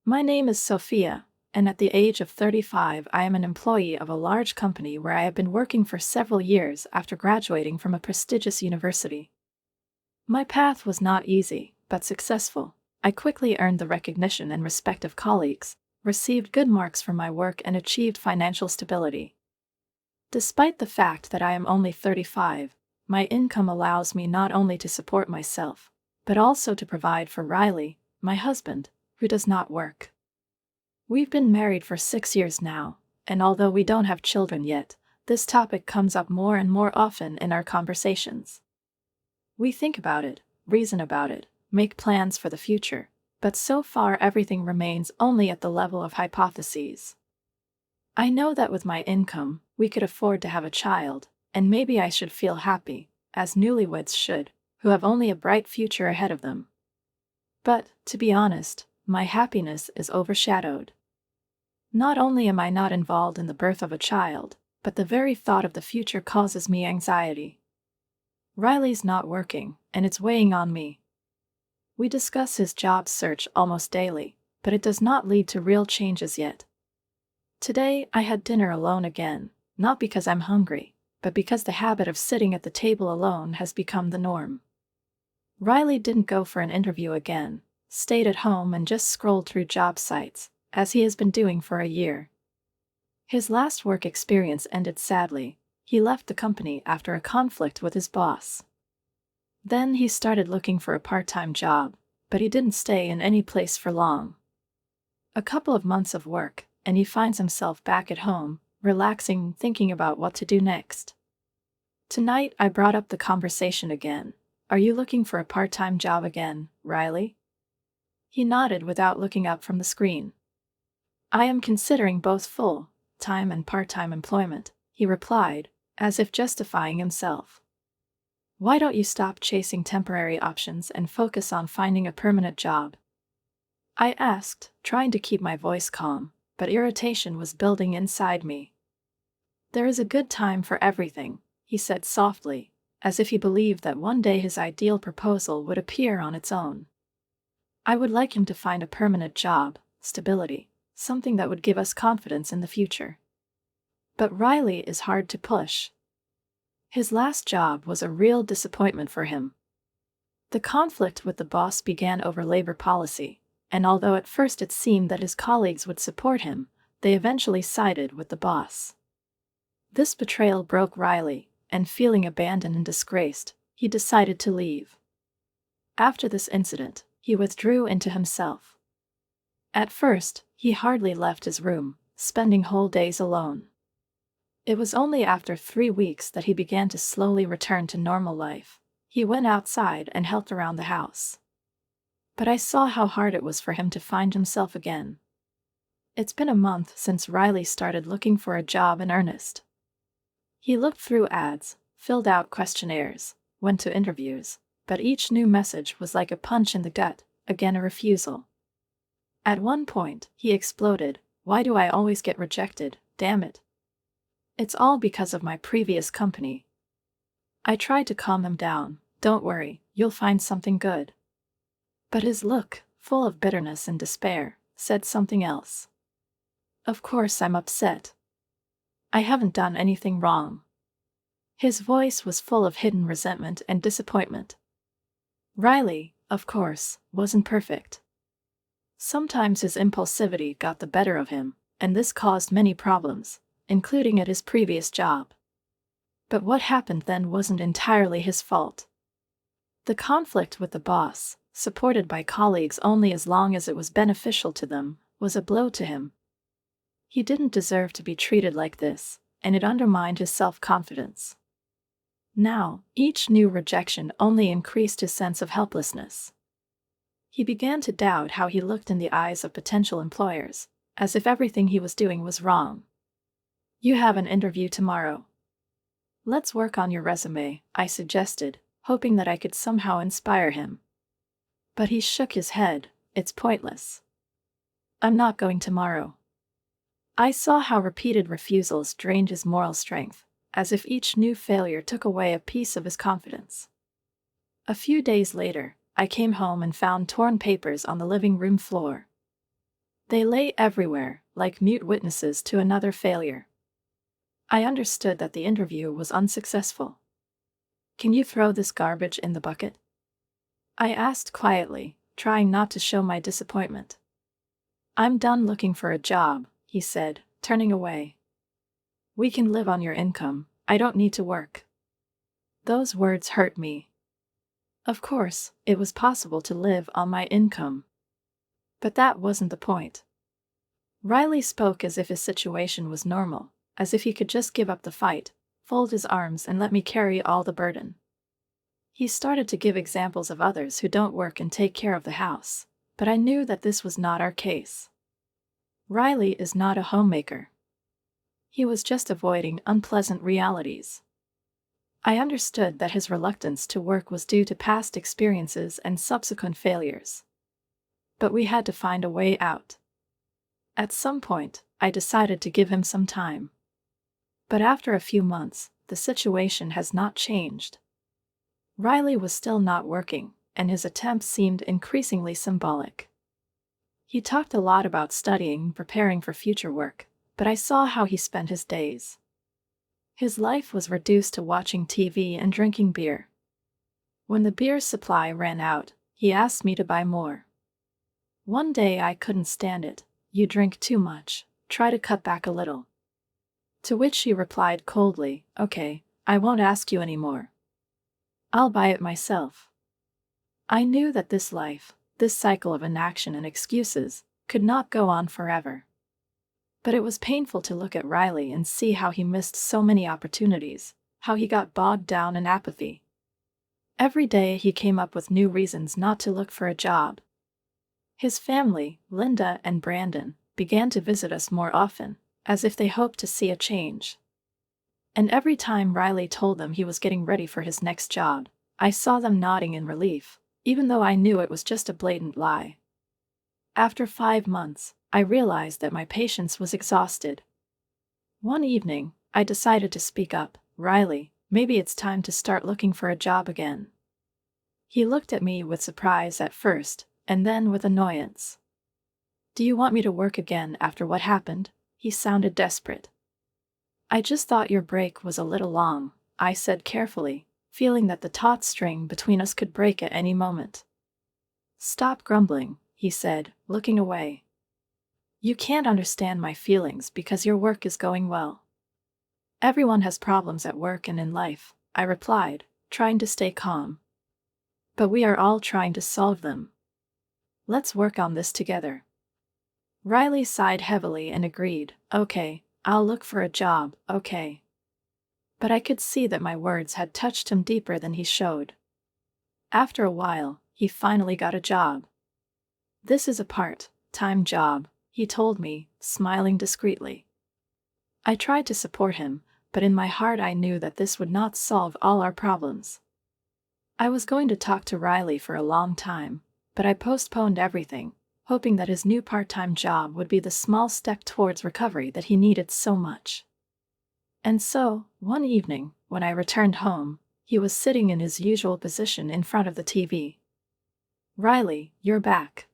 My name is Sophia, and at the age of 35, I am an employee of a large company where I have been working for several years after graduating from a prestigious university. My path was not easy, but successful. I quickly earned the recognition and respect of colleagues, received good marks for my work, and achieved financial stability. Despite the fact that I am only 35, my income allows me not only to support myself, but also to provide for Riley, my husband, who does not work. We've been married for 6 years now, and although we don't have children yet, this topic comes up more and more often in our conversations. We think about it, reason about it, make plans for the future, but so far everything remains only at the level of hypotheses. I know that with my income, we could afford to have a child, and maybe I should feel happy, as newlyweds should, who have only a bright future ahead of them. But, to be honest, my happiness is overshadowed. Not only am I not involved in the birth of a child, but the very thought of the future causes me anxiety. Riley's not working, and it's weighing on me. We discuss his job search almost daily, but it does not lead to real changes yet. Today, I had dinner alone again, not because I'm hungry, but because the habit of sitting at the table alone has become the norm. Riley didn't go for an interview again, stayed at home and just scrolled through job sites, as he has been doing for a year. His last work experience ended sadly. He left the company after a conflict with his boss. Then he started looking for a part-time job, but he didn't stay in any place for long. A couple of months of work, and he finds himself back at home, relaxing, thinking about what to do next. Tonight I brought up the conversation again. Are you looking for a part-time job again, Riley? He nodded without looking up from the screen. I am considering both full-time and part-time employment, he replied, as if justifying himself. Why don't you stop chasing temporary options and focus on finding a permanent job? I asked, trying to keep my voice calm, but irritation was building inside me. There is a good time for everything, he said softly, as if he believed that one day his ideal proposal would appear on its own. I would like him to find a permanent job, stability, something that would give us confidence in the future. But Riley is hard to push. His last job was a real disappointment for him. The conflict with the boss began over labor policy, and although at first it seemed that his colleagues would support him, they eventually sided with the boss. This betrayal broke Riley, and feeling abandoned and disgraced, he decided to leave. After this incident, he withdrew into himself. At first, he hardly left his room, spending whole days alone. It was only after 3 weeks that he began to slowly return to normal life. He went outside and helped around the house. But I saw how hard it was for him to find himself again. It's been a month since Riley started looking for a job in earnest. He looked through ads, filled out questionnaires, went to interviews, but each new message was like a punch in the gut, again a refusal. At one point, he exploded, "Why do I always get rejected, damn it? It's all because of my previous company." I tried to calm him down. "Don't worry, you'll find something good." But his look, full of bitterness and despair, said something else. Of course I'm upset. I haven't done anything wrong. His voice was full of hidden resentment and disappointment. Riley, of course, wasn't perfect. Sometimes his impulsivity got the better of him, and this caused many problems, including at his previous job. But what happened then wasn't entirely his fault. The conflict with the boss, supported by colleagues only as long as it was beneficial to them, was a blow to him. He didn't deserve to be treated like this, and it undermined his self-confidence. Now, each new rejection only increased his sense of helplessness. He began to doubt how he looked in the eyes of potential employers, as if everything he was doing was wrong. You have an interview tomorrow. Let's work on your resume, I suggested, hoping that I could somehow inspire him. But he shook his head. It's pointless. I'm not going tomorrow. I saw how repeated refusals drained his moral strength, as if each new failure took away a piece of his confidence. A few days later, I came home and found torn papers on the living room floor. They lay everywhere, like mute witnesses to another failure. I understood that the interview was unsuccessful. Can you throw this garbage in the bucket? I asked quietly, trying not to show my disappointment. I'm done looking for a job, he said, turning away. We can live on your income. I don't need to work. Those words hurt me. Of course, it was possible to live on my income. But that wasn't the point. Riley spoke as if his situation was normal, as if he could just give up the fight, fold his arms and let me carry all the burden. He started to give examples of others who don't work and take care of the house, but I knew that this was not our case. Riley is not a homemaker. He was just avoiding unpleasant realities. I understood that his reluctance to work was due to past experiences and subsequent failures. But we had to find a way out. At some point, I decided to give him some time. But after a few months, the situation has not changed. Riley was still not working, and his attempts seemed increasingly symbolic. He talked a lot about studying, preparing for future work, but I saw how he spent his days. His life was reduced to watching TV and drinking beer. When the beer supply ran out, he asked me to buy more. One day I couldn't stand it. You drink too much, try to cut back a little. To which she replied coldly, okay, I won't ask you anymore. I'll buy it myself. I knew that this life, this cycle of inaction and excuses, could not go on forever. But it was painful to look at Riley and see how he missed so many opportunities, how he got bogged down in apathy. Every day he came up with new reasons not to look for a job. His family, Linda and Brandon, began to visit us more often, as if they hoped to see a change. And every time Riley told them he was getting ready for his next job, I saw them nodding in relief, even though I knew it was just a blatant lie. After 5 months, I realized that my patience was exhausted. One evening, I decided to speak up. Riley, maybe it's time to start looking for a job again. He looked at me with surprise at first, and then with annoyance. Do you want me to work again after what happened? He sounded desperate. I just thought your break was a little long, I said carefully, feeling that the taut string between us could break at any moment. Stop grumbling, he said, looking away. You can't understand my feelings because your work is going well. Everyone has problems at work and in life, I replied, trying to stay calm. But we are all trying to solve them. Let's work on this together. Riley sighed heavily and agreed, okay, I'll look for a job, okay. But I could see that my words had touched him deeper than he showed. After a while, he finally got a job. This is a part-time job, he told me, smiling discreetly. I tried to support him, but in my heart I knew that this would not solve all our problems. I was going to talk to Riley for a long time, but I postponed everything, hoping that his new part-time job would be the small step towards recovery that he needed so much. And so, one evening, when I returned home, he was sitting in his usual position in front of the TV. Riley, you're back.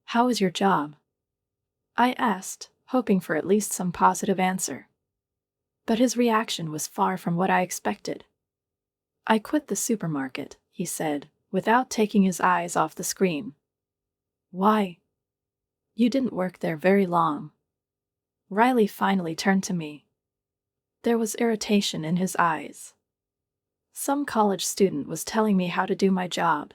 How is your job? I asked, hoping for at least some positive answer. But his reaction was far from what I expected. I quit the supermarket, he said, without taking his eyes off the screen. Why? You didn't work there very long. Riley finally turned to me. There was irritation in his eyes. Some college student was telling me how to do my job.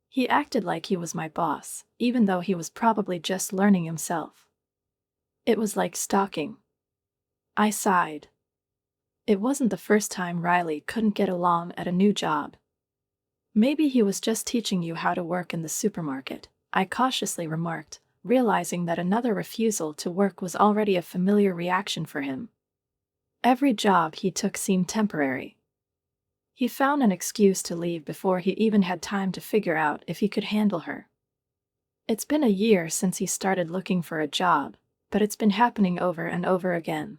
He acted like he was my boss, even though he was probably just learning himself. It was like stalking. I sighed. It wasn't the first time Riley couldn't get along at a new job. Maybe he was just teaching you how to work in the supermarket, I cautiously remarked, realizing that another refusal to work was already a familiar reaction for him. Every job he took seemed temporary. He found an excuse to leave before he even had time to figure out if he could handle her. It's been a year since he started looking for a job, but it's been happening over and over again.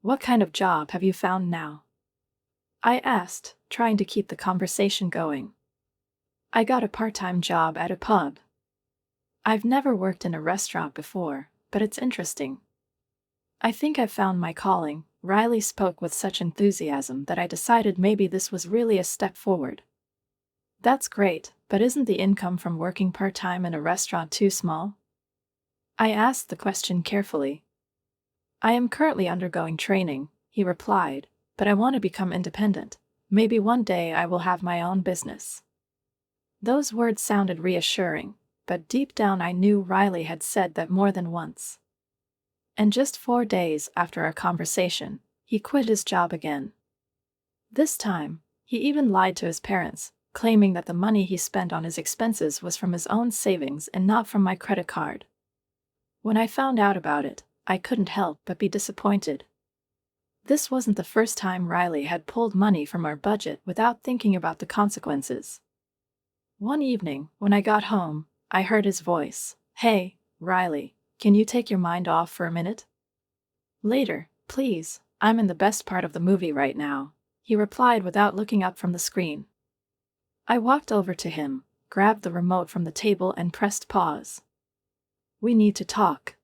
What kind of job have you found now? I asked, trying to keep the conversation going. I got a part-time job at a pub. I've never worked in a restaurant before, but it's interesting. I think I've found my calling. Riley spoke with such enthusiasm that I decided maybe this was really a step forward. That's great, but isn't the income from working part-time in a restaurant too small? I asked the question carefully. I am currently undergoing training, he replied, but I want to become independent. Maybe one day I will have my own business. Those words sounded reassuring, but deep down I knew Riley had said that more than once. And just 4 days after our conversation, he quit his job again. This time, he even lied to his parents, claiming that the money he spent on his expenses was from his own savings and not from my credit card. When I found out about it, I couldn't help but be disappointed. This wasn't the first time Riley had pulled money from our budget without thinking about the consequences. One evening, when I got home, I heard his voice. "Hey, Riley, can you take your mind off for a minute?" "Later, please, I'm in the best part of the movie right now," he replied without looking up from the screen. I walked over to him, grabbed the remote from the table and pressed pause. "We need to talk."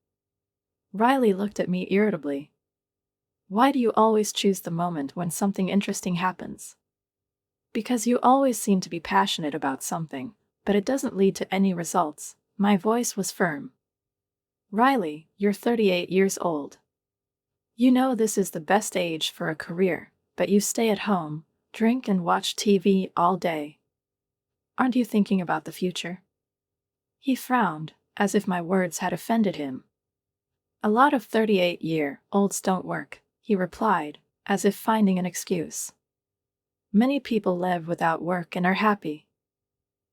Riley looked at me irritably. "Why do you always choose the moment when something interesting happens?" "Because you always seem to be passionate about something, but it doesn't lead to any results." My voice was firm. "Riley, you're 38 years old. You know this is the best age for a career, but you stay at home, drink and watch TV all day. Aren't you thinking about the future?" He frowned, as if my words had offended him. "A lot of 38-year-olds don't work," he replied, as if finding an excuse. "Many people live without work and are happy."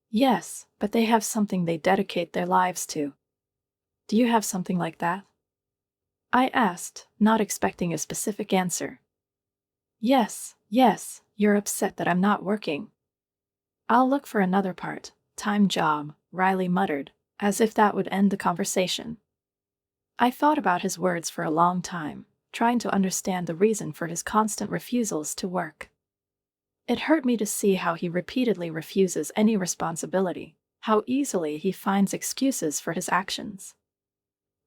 "Yes, but they have something they dedicate their lives to. Do you have something like that?" I asked, not expecting a specific answer. Yes, you're upset that I'm not working." "I'll look for another part-time job," Riley muttered, as if that would end the conversation. I thought about his words for a long time, trying to understand the reason for his constant refusals to work. It hurt me to see how he repeatedly refuses any responsibility, how easily he finds excuses for his actions.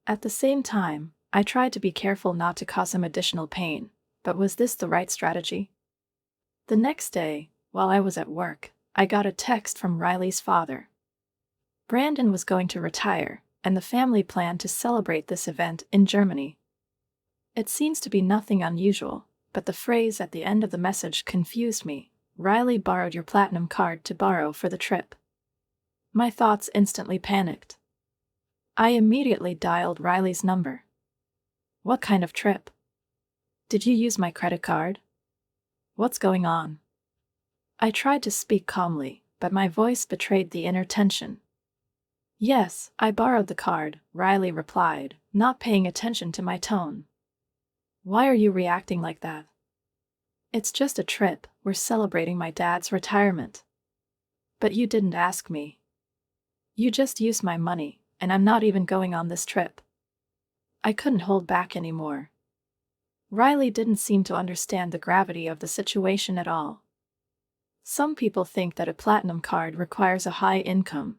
At the same time, I tried to be careful not to cause him additional pain, but was this the right strategy? The next day, while I was at work, I got a text from Riley's father. Brandon was going to retire, and the family planned to celebrate this event in Germany. It seems to be nothing unusual, but the phrase at the end of the message confused me. "Riley borrowed your platinum card to borrow for the trip." My thoughts instantly panicked. I immediately dialed Riley's number. "What kind of trip? Did you use my credit card? What's going on?" I tried to speak calmly, but my voice betrayed the inner tension. "Yes, I borrowed the card," Riley replied, not paying attention to my tone. "Why are you reacting like that?" "It's just a trip, we're celebrating my dad's retirement." "But you didn't ask me." "You just used my money, and I'm not even going on this trip." I couldn't hold back anymore. Riley didn't seem to understand the gravity of the situation at all. Some people think that a platinum card requires a high income.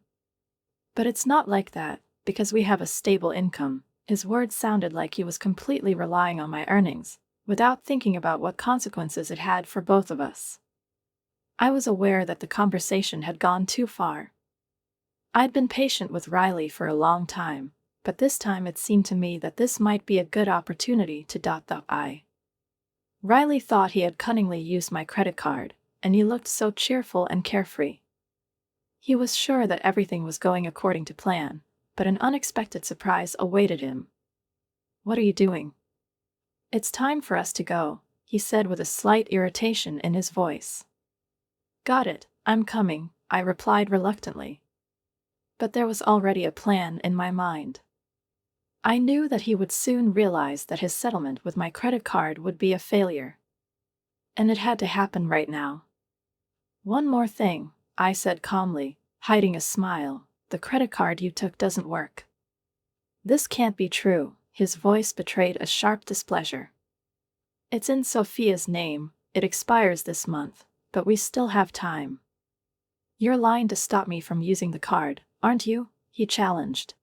But it's not like that, because we have a stable income. His words sounded like he was completely relying on my earnings, without thinking about what consequences it had for both of us. I was aware that the conversation had gone too far. I'd been patient with Riley for a long time, but this time it seemed to me that this might be a good opportunity to dot the I. Riley thought he had cunningly used my credit card, and he looked so cheerful and carefree. He was sure that everything was going according to plan, but an unexpected surprise awaited him. "What are you doing?" "It's time for us to go," he said with a slight irritation in his voice. "Got it, I'm coming," I replied reluctantly. But there was already a plan in my mind. I knew that he would soon realize that his settlement with my credit card would be a failure. And it had to happen right now. "One more thing," I said calmly, hiding a smile. "The credit card you took doesn't work." "This can't be true," his voice betrayed a sharp displeasure. "It's in Sophia's name, it expires this month, but we still have time." "You're lying to stop me from using the card, aren't you?" he challenged.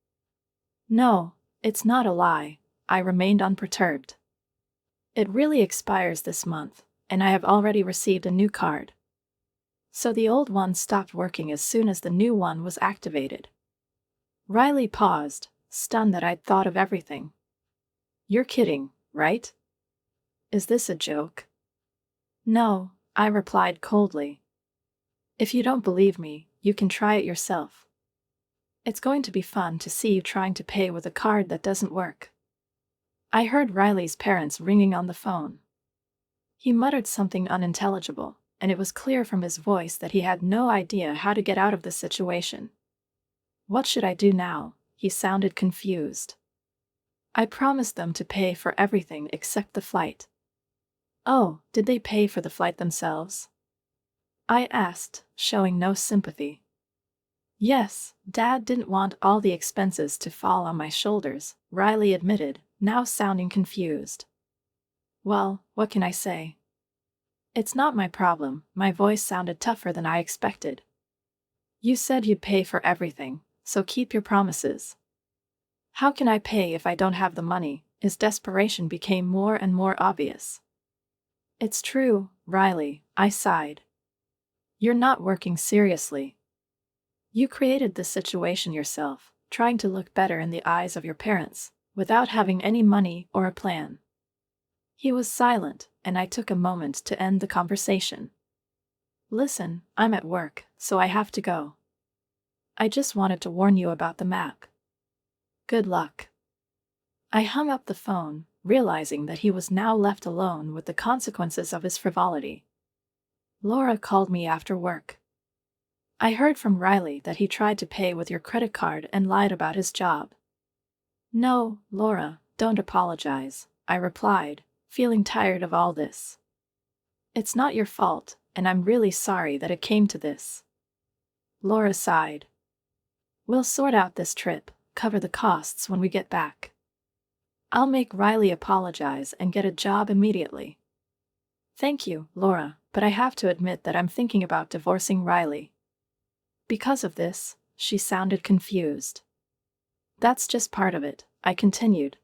No, it's not a lie, I remained unperturbed. It really expires this month, and I have already received a new card. So the old one stopped working as soon as the new one was activated. Riley paused, stunned that I'd thought of everything. You're kidding, right? Is this a joke? No, I replied coldly. If you don't believe me, you can try it yourself. It's going to be fun to see you trying to pay with a card that doesn't work. I heard Riley's parents ringing on the phone. He muttered something unintelligible, and it was clear from his voice that he had no idea how to get out of the situation. What should I do now? He sounded confused. I promised them to pay for everything except the flight. Oh, did they pay for the flight themselves? I asked, showing no sympathy. Yes, Dad didn't want all the expenses to fall on my shoulders, Riley admitted, now sounding confused. Well, what can I say? It's not my problem. My voice sounded tougher than I expected. You said you'd pay for everything, so keep your promises. How can I pay if I don't have the money? His desperation became more and more obvious. It's true, Riley, I sighed. You're not working seriously. You created this situation yourself, trying to look better in the eyes of your parents, without having any money or a plan. He was silent, and I took a moment to end the conversation. Listen, I'm at work, so I have to go. I just wanted to warn you about the map. Good luck. I hung up the phone, realizing that he was now left alone with the consequences of his frivolity. Laura called me after work. I heard from Riley that he tried to pay with your credit card and lied about his job. No, Laura, don't apologize, I replied, feeling tired of all this. It's not your fault, and I'm really sorry that it came to this. Laura sighed. We'll sort out this trip, cover the costs when we get back. I'll make Riley apologize and get a job immediately. Thank you, Laura, but I have to admit that I'm thinking about divorcing Riley. Because of this, she sounded confused. That's just part of it, I continued.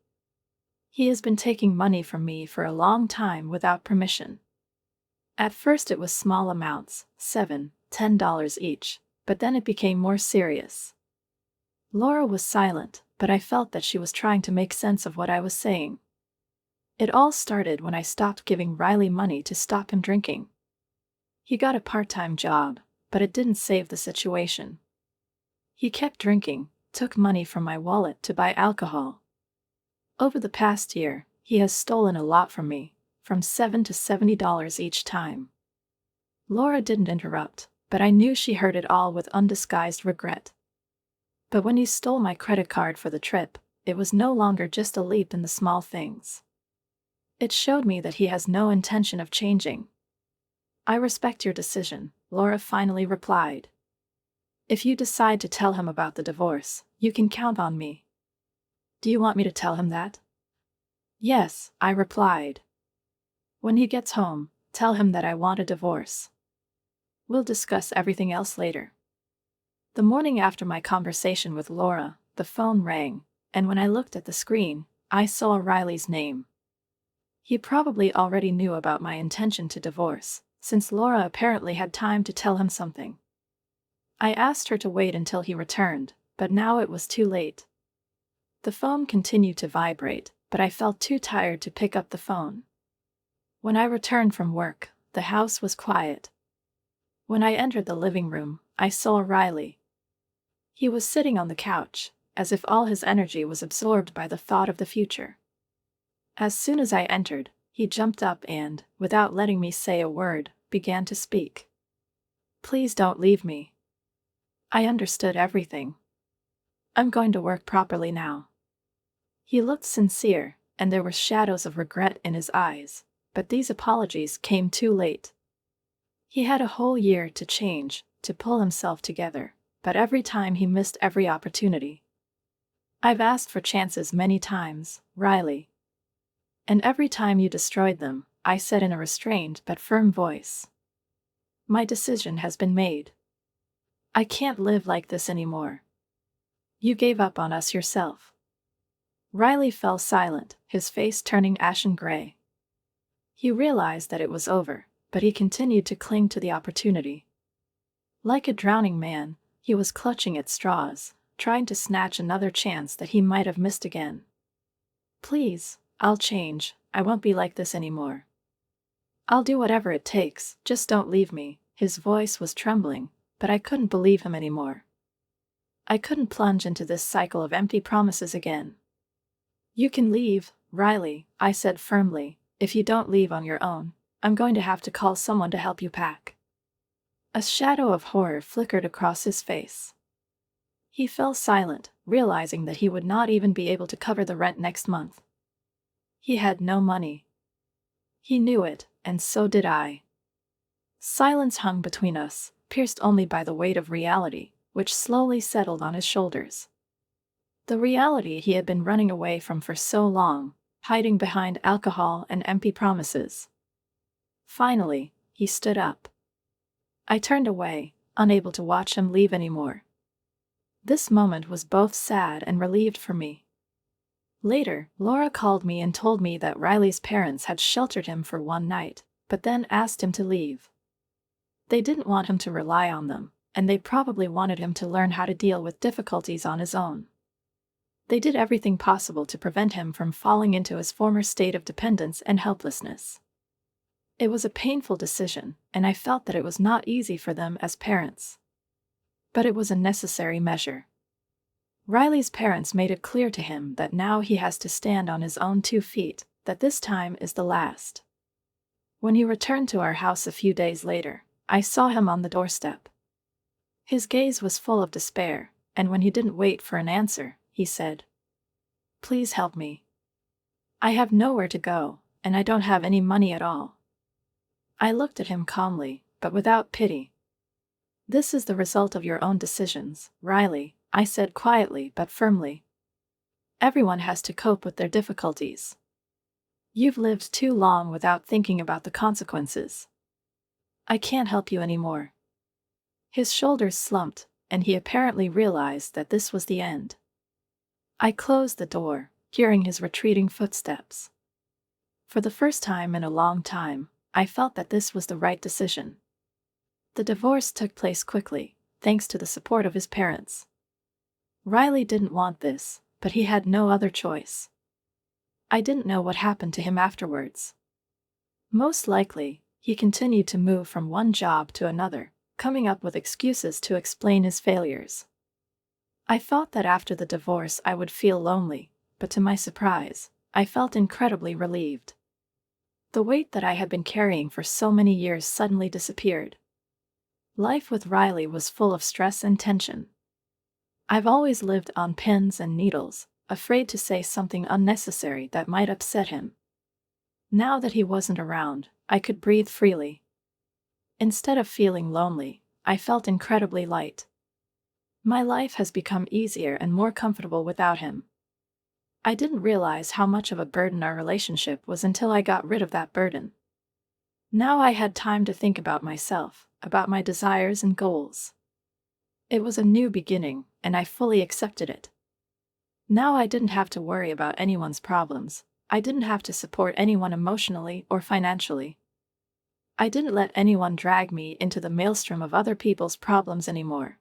He has been taking money from me for a long time without permission. At first it was small amounts, $7, $10 each, but then it became more serious. Laura was silent, but I felt that she was trying to make sense of what I was saying. It all started when I stopped giving Riley money to stop him drinking. He got a part-time job, but it didn't save the situation. He kept drinking, took money from my wallet to buy alcohol. Over the past year, he has stolen a lot from me, from $7 to $70 each time. Laura didn't interrupt, but I knew she heard it all with undisguised regret. But when he stole my credit card for the trip, it was no longer just a leap in the small things. It showed me that he has no intention of changing. I respect your decision, Laura finally replied. If you decide to tell him about the divorce, you can count on me. Do you want me to tell him that? Yes, I replied. When he gets home, tell him that I want a divorce. We'll discuss everything else later. The morning after my conversation with Laura, the phone rang, and when I looked at the screen, I saw Riley's name. He probably already knew about my intention to divorce, since Laura apparently had time to tell him something. I asked her to wait until he returned, but now it was too late. The phone continued to vibrate, but I felt too tired to pick up the phone. When I returned from work, the house was quiet. When I entered the living room, I saw Riley. He was sitting on the couch, as if all his energy was absorbed by the thought of the future. As soon as I entered, he jumped up and, without letting me say a word, began to speak. Please don't leave me. I understood everything. I'm going to work properly now. He looked sincere, and there were shadows of regret in his eyes, but these apologies came too late. He had a whole year to change, to pull himself together, but every time he missed every opportunity. I've asked for chances many times, Riley. And every time you destroyed them, I said in a restrained but firm voice. My decision has been made. I can't live like this anymore. You gave up on us yourself. Riley fell silent, his face turning ashen gray. He realized that it was over, but he continued to cling to the opportunity. Like a drowning man, he was clutching at straws, trying to snatch another chance that he might have missed again. Please, I'll change, I won't be like this anymore. I'll do whatever it takes, just don't leave me. His voice was trembling, but I couldn't believe him anymore. I couldn't plunge into this cycle of empty promises again. You can leave, Riley, I said firmly. If you don't leave on your own, I'm going to have to call someone to help you pack. A shadow of horror flickered across his face. He fell silent, realizing that he would not even be able to cover the rent next month. He had no money. He knew it, and so did I. Silence hung between us, pierced only by the weight of reality, which slowly settled on his shoulders. The reality he had been running away from for so long, hiding behind alcohol and empty promises. Finally, he stood up. I turned away, unable to watch him leave anymore. This moment was both sad and relieved for me. Later, Laura called me and told me that Riley's parents had sheltered him for one night, but then asked him to leave. They didn't want him to rely on them, and they probably wanted him to learn how to deal with difficulties on his own. They did everything possible to prevent him from falling into his former state of dependence and helplessness. It was a painful decision, and I felt that it was not easy for them as parents. But it was a necessary measure. Riley's parents made it clear to him that now he has to stand on his own 2 feet, that this time is the last. When he returned to our house a few days later, I saw him on the doorstep. His gaze was full of despair, and when he didn't wait for an answer, he said, "Please help me. I have nowhere to go, and I don't have any money at all." I looked at him calmly, but without pity. "This is the result of your own decisions, Riley," I said quietly but firmly. "Everyone has to cope with their difficulties. You've lived too long without thinking about the consequences. I can't help you anymore." His shoulders slumped, and he apparently realized that this was the end. I closed the door, hearing his retreating footsteps. For the first time in a long time, I felt that this was the right decision. The divorce took place quickly, thanks to the support of his parents. Riley didn't want this, but he had no other choice. I didn't know what happened to him afterwards. Most likely, he continued to move from one job to another, coming up with excuses to explain his failures. I thought that after the divorce I would feel lonely, but to my surprise, I felt incredibly relieved. The weight that I had been carrying for so many years suddenly disappeared. Life with Riley was full of stress and tension. I've always lived on pins and needles, afraid to say something unnecessary that might upset him. Now that he wasn't around, I could breathe freely. Instead of feeling lonely, I felt incredibly light. My life has become easier and more comfortable without him. I didn't realize how much of a burden our relationship was until I got rid of that burden. Now I had time to think about myself, about my desires and goals. It was a new beginning, and I fully accepted it. Now I didn't have to worry about anyone's problems. I didn't have to support anyone emotionally or financially. I didn't let anyone drag me into the maelstrom of other people's problems anymore.